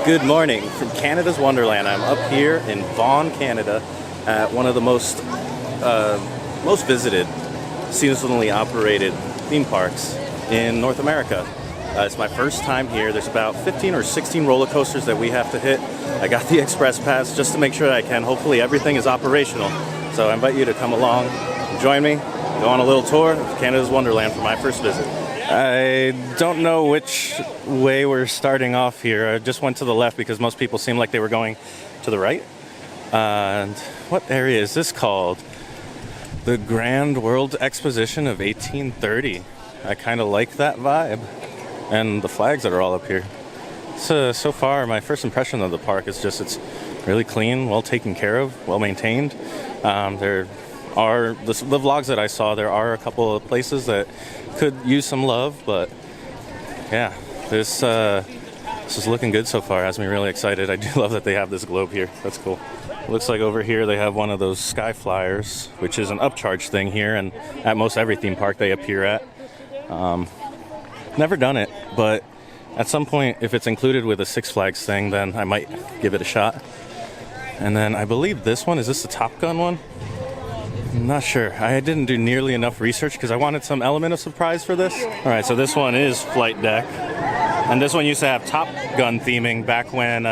Good morning from Canada's Wonderland. I'm up here in Vaughan, Canada, at one of the most visited, seasonally operated theme parks in North America. It's my first time here. There's about 15 or 16 roller coasters that we have to hit. I got the express pass just to make sure I can. Hopefully everything is operational. So I invite you to come along, join me, go on a little tour of Canada's Wonderland for my first visit. I don't know which way we're starting off here. I just went to the left because most people seem like they were going to the right. And what area is this called? The Grand World Exposition of 1830. I kind of like that vibe. And the flags that are all up here. So far, my first impression of the park is just it's really clean, well taken care of, well maintained. There are the vlogs that I saw. There are a couple of places that could use some love, but yeah, this is looking good so far. Has me really excited. I do love that they have this globe here. That's cool. Looks like over here they have one of those sky flyers, which is an upcharge thing here, and at most every theme park they appear at. Never done it, but at some point, if it's included with a Six Flags thing, then I might give it a shot. And then I believe this one, is this the Top Gun one? I'm not sure. I didn't do nearly enough research because I wanted some element of surprise for this. All right, so this one is Flight Deck. And this one used to have Top Gun theming back when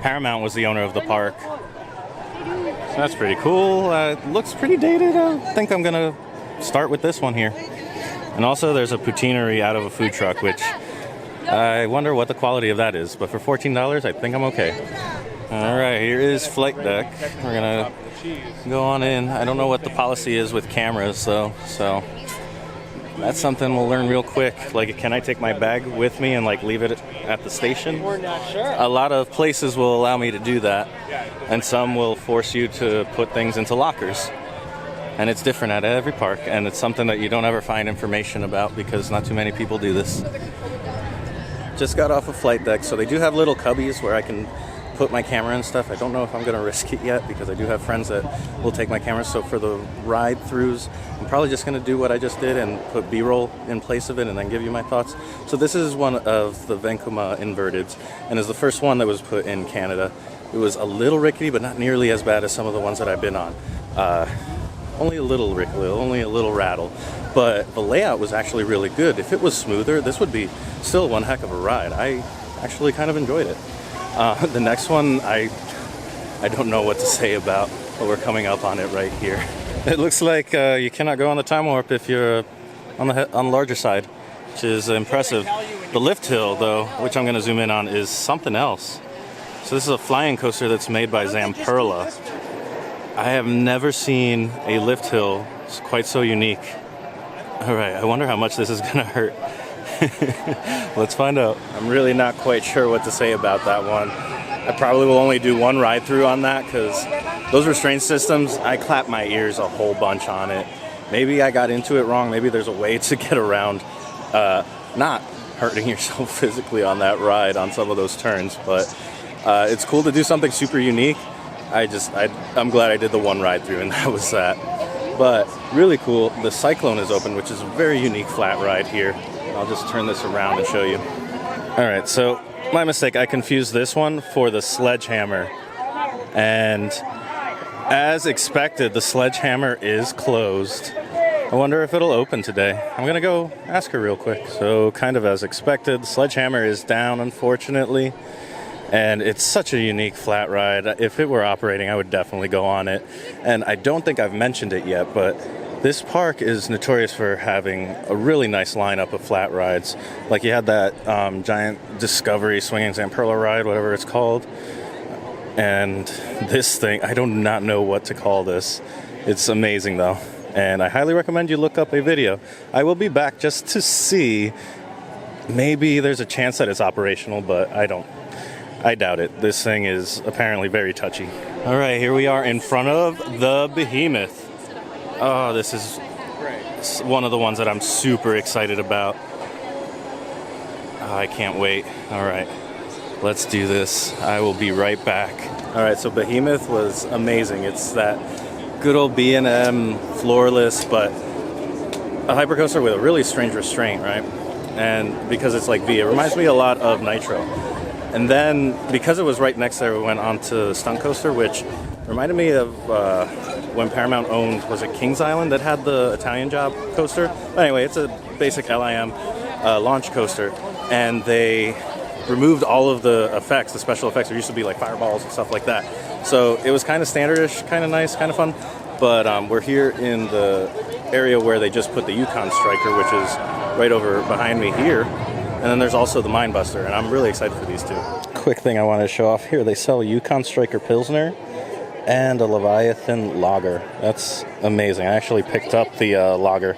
Paramount was the owner of the park. So that's pretty cool. It looks pretty dated. I think I'm going to start with this one here. And also there's a poutineery out of a food truck, which I wonder what the quality of that is. But for $14, I think I'm okay. All right, here is Flight Deck. We're going to go on in. I don't know what the policy is with cameras, though. So that's something we'll learn real quick. Like, can I take my bag with me and, like, leave it at the station? We're not sure. A lot of places will allow me to do that. And some will force you to put things into lockers. And it's different at every park, and it's something that you don't ever find information about because not too many people do this. Just got off of Flight Deck, so they do have little cubbies where I can put my camera and stuff. I don't know if I'm going to risk it yet because I do have friends that will take my camera. So for the ride-throughs, I'm probably just going to do what I just did and put B-roll in place of it and then give you my thoughts. So this is one of the Vekoma inverteds, and is the first one that was put in Canada. It was a little rickety, but not nearly as bad as some of the ones that I've been on. Only a little rickety, only a little rattle, but the layout was actually really good. If it was smoother, this would be still one heck of a ride. I actually kind of enjoyed it. The next one, I don't know what to say about, but we're coming up on it right here. It looks like you cannot go on the time warp if you're on the larger side, which is impressive. The lift hill, though, which I'm going to zoom in on, is something else. So this is a flying coaster that's made by Zamperla. I have never seen a lift hill quite so unique. All right, I wonder how much this is gonna hurt. Let's find out. I'm really not quite sure what to say about that one. I probably will only do one ride through on that because those restraint systems, I clap my ears a whole bunch on it. Maybe I got into it wrong. Maybe there's a way to get around not hurting yourself physically on that ride on some of those turns, but it's cool to do something super unique. I'm glad I did the one ride through and that was that. But really cool, the Cyclone is open, which is a very unique flat ride here. I'll just turn this around and show you. All right, so my mistake, I confused this one for the Sledgehammer. And as expected, the Sledgehammer is closed. I wonder if it'll open today. I'm gonna go ask her real quick. So kind of as expected, the Sledgehammer is down, unfortunately. And it's such a unique flat ride. If it were operating, I would definitely go on it. And I don't think I've mentioned it yet, but this park is notorious for having a really nice lineup of flat rides. Like you had that giant Discovery Swinging Zamperla ride, whatever it's called. And this thing, I do not know what to call this. It's amazing though. And I highly recommend you look up a video. I will be back just to see. Maybe there's a chance that it's operational, but I doubt it. This thing is apparently very touchy. All right, here we are in front of the Behemoth. Oh, this is one of the ones that I'm super excited about. Oh, I can't wait. All right, let's do this. I will be right back. All right, so Behemoth was amazing. It's that good old B&M floorless, but a hypercoaster with a really strange restraint, right? And because it's like V, it reminds me a lot of Nitro. And then, because it was right next there, we went on to the stunt coaster, which reminded me of when Paramount owned, was it Kings Island that had the Italian Job coaster? But anyway, it's a basic LIM launch coaster, and they removed all of the effects, the special effects. There used to be like fireballs and stuff like that. So it was kind of standardish, kind of nice, kind of fun. But we're here in the area where they just put the Yukon Striker, which is right over behind me here. And then there's also the Mindbuster, and I'm really excited for these two. Quick thing I want to show off here. They sell a Yukon Striker Pilsner and a Leviathan Lager. That's amazing. I actually picked up the lager,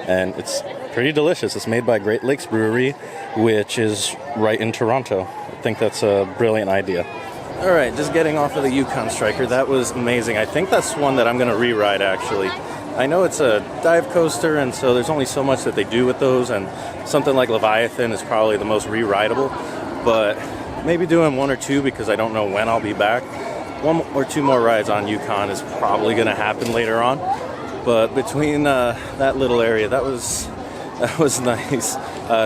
and it's pretty delicious. It's made by Great Lakes Brewery, which is right in Toronto. I think that's a brilliant idea. All right, just getting off of the Yukon Striker. That was amazing. I think that's one that I'm going to re-ride, actually. I know it's a dive coaster, and so there's only so much that they do with those, and something like Leviathan is probably the most re-rideable, but maybe doing one or two because I don't know when I'll be back. One or two more rides on Yukon is probably going to happen later on, but between that little area, that was nice.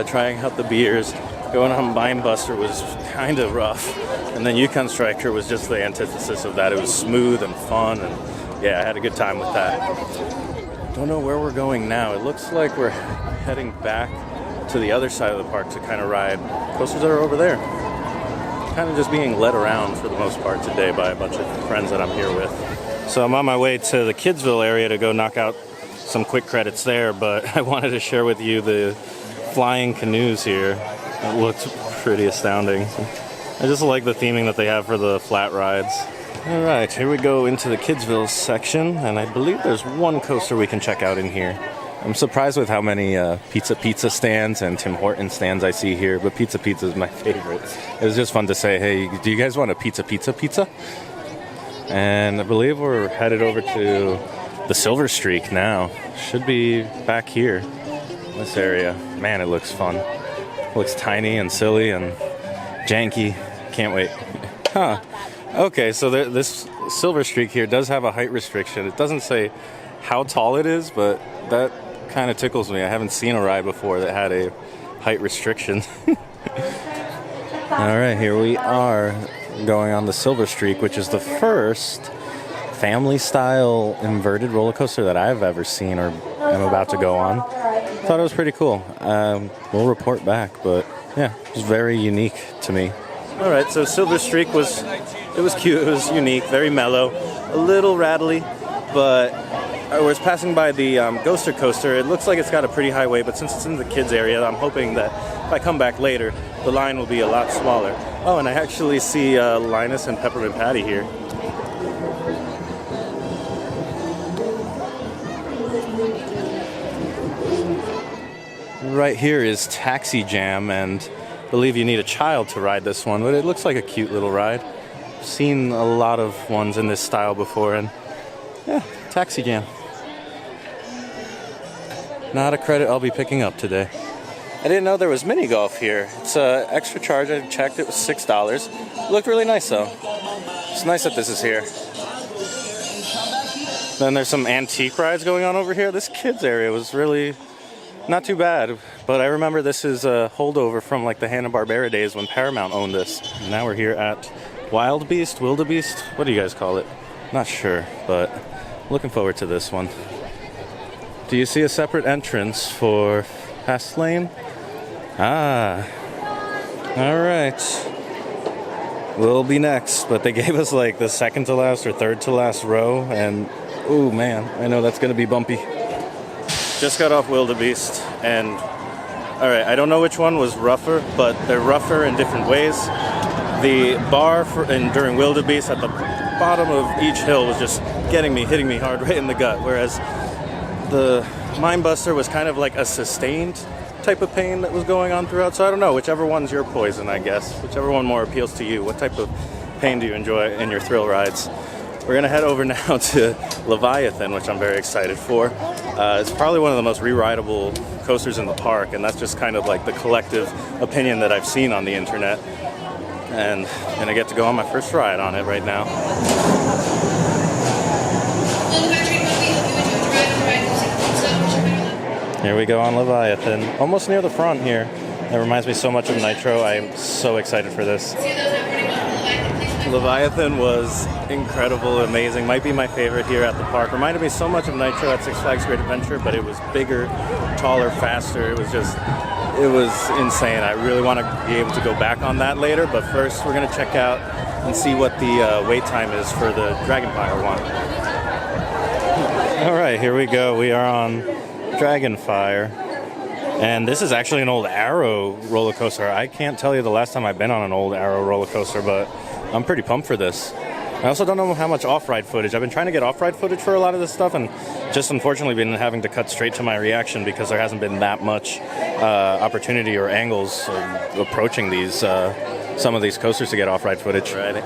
Trying out the beers, going on Mindbuster was kind of rough, and then Yukon Striker was just the antithesis of that. It was smooth and fun, and yeah, I had a good time with that. Don't know where we're going now. It looks like we're heading back to the other side of the park to kind of ride coasters that are over there. Kind of just being led around for the most part today by a bunch of friends that I'm here with. So I'm on my way to the Kidsville area to go knock out some quick credits there, but I wanted to share with you the flying canoes here. It looks pretty astounding. I just like the theming that they have for the flat rides. All right, here we go into the Kidsville section, and I believe there's one coaster we can check out in here. I'm surprised with how many pizza stands and Tim Hortons stands I see here, but pizza is my favorite. It was just fun to say, hey, do you guys want a pizza? And I believe we're headed over to the Silver Streak now. Should be back here, this area. Man, it looks fun. It looks tiny and silly and janky. Can't wait. Huh. Okay, so this Silver Streak here does have a height restriction. It doesn't say how tall it is, but that kind of tickles me. I haven't seen a ride before that had a height restriction. All right, here we are going on the Silver Streak, which is the first family-style inverted roller coaster that I've ever seen or am about to go on. Thought it was pretty cool. We'll report back, but yeah, it was very unique to me. All right, so Silver Streak was cute, it was unique, very mellow, a little rattly, but I was passing by the Ghoster Coaster. It looks like it's got a pretty high weight, but since it's in the kids area, I'm hoping that if I come back later, the line will be a lot smaller. Oh, and I actually see Linus and Peppermint Patty here. Right here is Taxi Jam, and I believe you need a child to ride this one, but it looks like a cute little ride. I've seen a lot of ones in this style before, and yeah, Taxi Jam. Not a credit I'll be picking up today. I didn't know there was mini golf here. It's an extra charge. I checked, it was $6. It looked really nice though. It's nice that this is here. Then there's some antique rides going on over here. This kids area was really not too bad, but I remember this is a holdover from like the Hanna-Barbera days when Paramount owned this. Now we're here at wildebeest, what do you guys call it? Not sure, but looking forward to this one. Do you see a separate entrance for Fast Lane? Ah, all right. We'll be next, but they gave us like the second to last or third to last row, and oh man, I know that's gonna be bumpy. Just got off Wildebeest, and all right, I don't know which one was rougher, but they're rougher in different ways. The bar during Wildebeest at the bottom of each hill was just hitting me hard right in the gut, whereas the Mindbuster was kind of like a sustained type of pain that was going on throughout. So I don't know, whichever one's your poison, I guess. Whichever one more appeals to you. What type of pain do you enjoy in your thrill rides? We're gonna head over now to Leviathan, which I'm very excited for. It's probably one of the most re-rideable coasters in the park, and that's just kind of like the collective opinion that I've seen on the internet. And I'm gonna get to go on my first ride on it right now. Here we go on Leviathan, almost near the front here. That reminds me so much of Nitro. I'm so excited for this. Leviathan was incredible, amazing. Might be my favorite here at the park. Reminded me so much of Nitro at Six Flags Great Adventure, but it was bigger, taller, faster. It was insane. I really want to be able to go back on that later, but first we're going to check out and see what the wait time is for the Dragonfire one. All right, here we go. We are on Dragonfire. And this is actually an old Arrow roller coaster. I can't tell you the last time I've been on an old Arrow roller coaster, but I'm pretty pumped for this. I also don't know how much off-ride footage. I've been trying to get off-ride footage for a lot of this stuff, and just unfortunately been having to cut straight to my reaction because there hasn't been that much opportunity or angles approaching these some of these coasters to get off-ride footage. Right.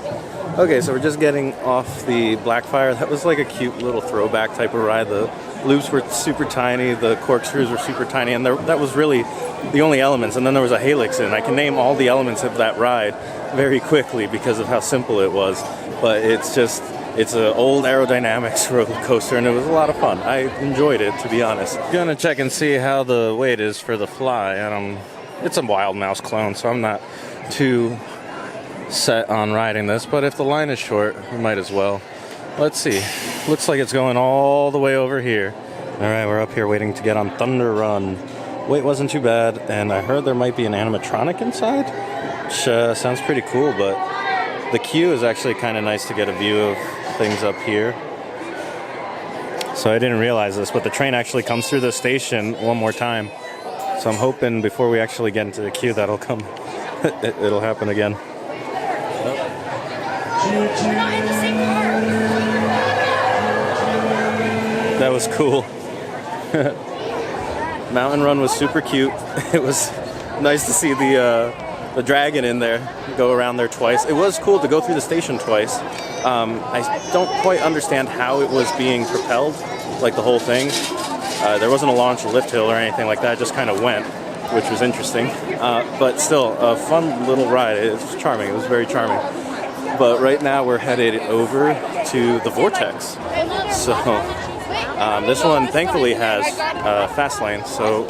Okay, so we're just getting off the Blackfire. That was like a cute little throwback type of ride. The loops were super tiny, the corkscrews were super tiny, and that was really the only elements. And then there was a Helix, and I can name all the elements of that ride very quickly because of how simple it was. But it's an old aerodynamics roller coaster, and it was a lot of fun. I enjoyed it, to be honest. Gonna check and see how the wait is for the Fly, and it's a Wild Mouse clone, so I'm not too set on riding this, but if the line is short, we might as well. Let's see. Looks like it's going all the way over here. All right, we're up here waiting to get on Thunder Run. Wait wasn't too bad, and I heard there might be an animatronic inside, which sounds pretty cool, but the queue is actually kind of nice to get a view of things up here. So I didn't realize this, but the train actually comes through the station one more time. So I'm hoping before we actually get into the queue that'll come, it'll happen again. That was cool. Mountain Run was super cute. It was nice to see the dragon in there, go around there twice. It was cool to go through the station twice. I don't quite understand how it was being propelled, like the whole thing. There wasn't a launch, lift hill, or anything like that. It just kind of went, which was interesting. But still, a fun little ride. It was charming. It was very charming. But right now we're headed over to the Vortex. So this one thankfully has fast lane, so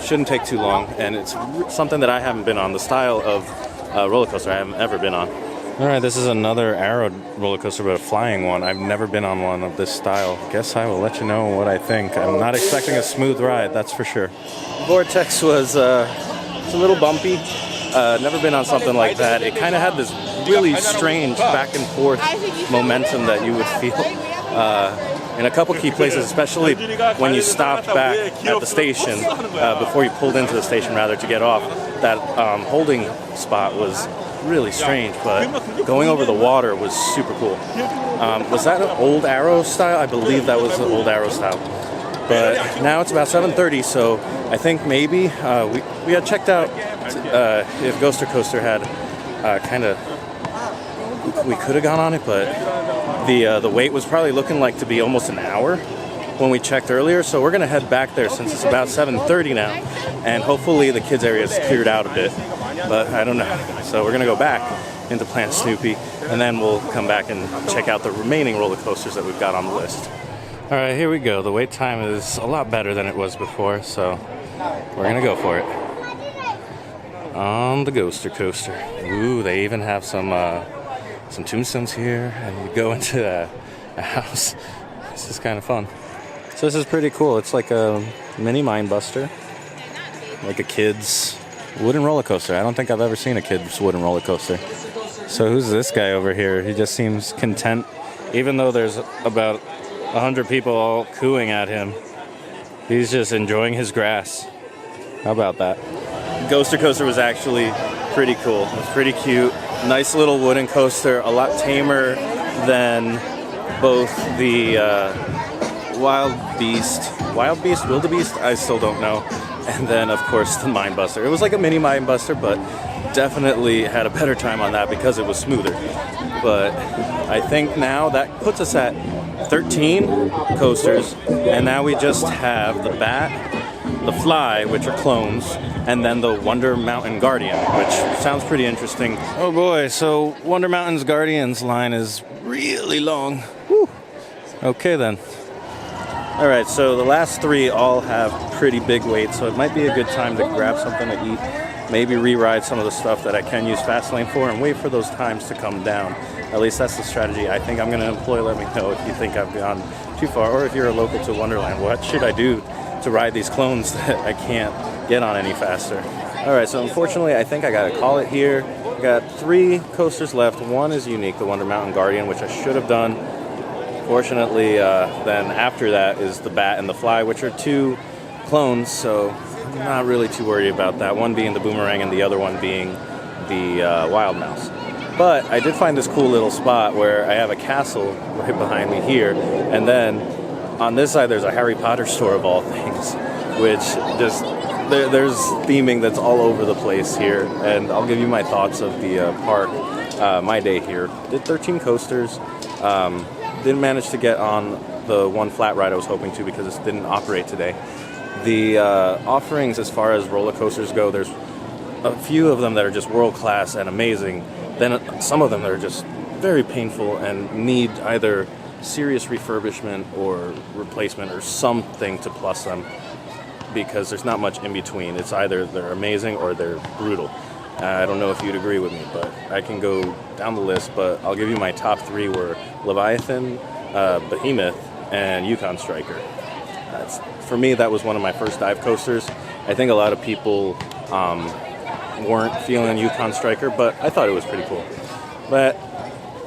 shouldn't take too long. And it's something that I haven't been on, the style of roller coaster I haven't ever been on. All right, this is another Arrow roller coaster, but a flying one. I've never been on one of this style. Guess I will let you know what I think. I'm not expecting a smooth ride, that's for sure. Vortex was it's a little bumpy. Never been on something like that. It kind of had this really strange back and forth momentum that you would feel in a couple key places, especially when you stopped back at the station, before you pulled into the station rather to get off. That holding spot was really strange, but going over the water was super cool. Was that an old Arrow style? I believe that was the old Arrow style. But now it's about 7:30, so I think maybe we had checked out if Ghoster Coaster had we could have gone on it, but the wait was probably looking like to be almost an hour when we checked earlier. So we're gonna head back there since it's about 7:30 now, and hopefully the kids area is cleared out a bit. But I don't know. So we're gonna go back into Planet Snoopy, and then we'll come back and check out the remaining roller coasters that we've got on the list. All right, here we go. The wait time is a lot better than it was before, so we're gonna go for it. On the Ghoster Coaster. Ooh, they even have some tombstones here, and you go into a house. This is kind of fun. So this is pretty cool. It's like a mini Mind Buster, like a kid's wooden roller coaster. I don't think I've ever seen a kid's wooden roller coaster. So who's this guy over here? He just seems content, even though there's about 100 people all cooing at him. He's just enjoying his grass. How about that? Ghoster Coaster was actually pretty cool. It was pretty cute. Nice little wooden coaster, a lot tamer than both the wildebeest, I still don't know, and then of course the Mind Buster. It was like a mini Mind Buster, but definitely had a better time on that because it was smoother. But I think now that puts us at 13 coasters, and now we just have the Bat, the Fly, which are clones, and then the Wonder Mountain Guardian, which sounds pretty interesting. Oh boy, so Wonder Mountain's Guardian's line is really long. Whew. Okay then. All right, so the last three all have pretty big waits, so it might be a good time to grab something to eat, maybe re-ride some of the stuff that I can use fast lane for and wait for those times to come down. At least that's the strategy I think I'm going to employ. Let me know if you think I've gone too far, or if you're a local to Wonderland. What should I do to ride these clones that I can't get on any faster? Alright, so unfortunately I think I gotta call it here. I got 3 coasters left. One is unique, the Wonder Mountain Guardian, which I should have done. Fortunately, then after that is the Bat and the Fly, which are 2 clones, so I'm not really too worried about that. One being the Boomerang and the other one being the Wild Mouse. But I did find this cool little spot where I have a castle right behind me here, and then on this side there's a Harry Potter store of all things, which just, there's theming that's all over the place here, and I'll give you my thoughts of the park, my day here. Did 13 coasters, didn't manage to get on the one flat ride I was hoping to because it didn't operate today. The offerings as far as roller coasters go, there's a few of them that are just world class and amazing, then some of them that are just very painful and need either serious refurbishment or replacement or something to plus them, because there's not much in between. It's either they're amazing or they're brutal. I don't know if you'd agree with me, but I can go down the list, but I'll give you my top 3 were Leviathan, Behemoth, and Yukon Striker. For me, that was one of my first dive coasters. I think a lot of people weren't feeling Yukon Striker, but I thought it was pretty cool. But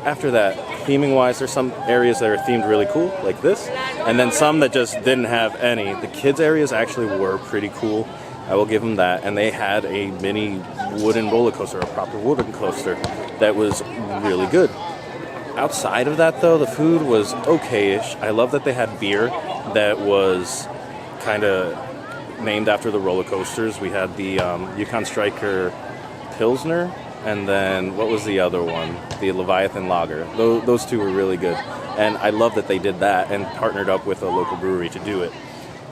after that, theming wise, there's some areas that are themed really cool, like this, and then some that just didn't have any. The kids areas actually were pretty cool, I will give them that, and they had a mini wooden roller coaster, a proper wooden coaster, that was really good. Outside of that though, the food was okay-ish. I love that they had beer that was kind of named after the roller coasters. We had the Yukon Striker Pilsner, and then what was the other one? The Leviathan Lager. Those 2 were really good, and I love that they did that and partnered up with a local brewery to do it.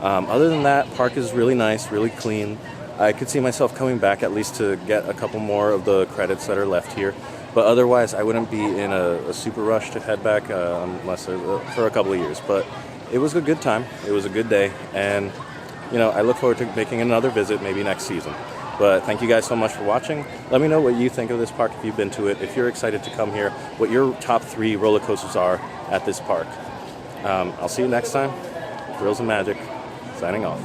Other than that, park is really nice, really clean. I could see myself coming back at least to get a couple more of the credits that are left here, but otherwise I wouldn't be in a super rush to head back unless for a couple of years. But it was a good time, it was a good day, and you know, I look forward to making another visit maybe next season. But thank you guys so much for watching. Let me know what you think of this park if you've been to it, if you're excited to come here, what your top 3 roller coasters are at this park. I'll see you next time. Thrills and Magic, signing off.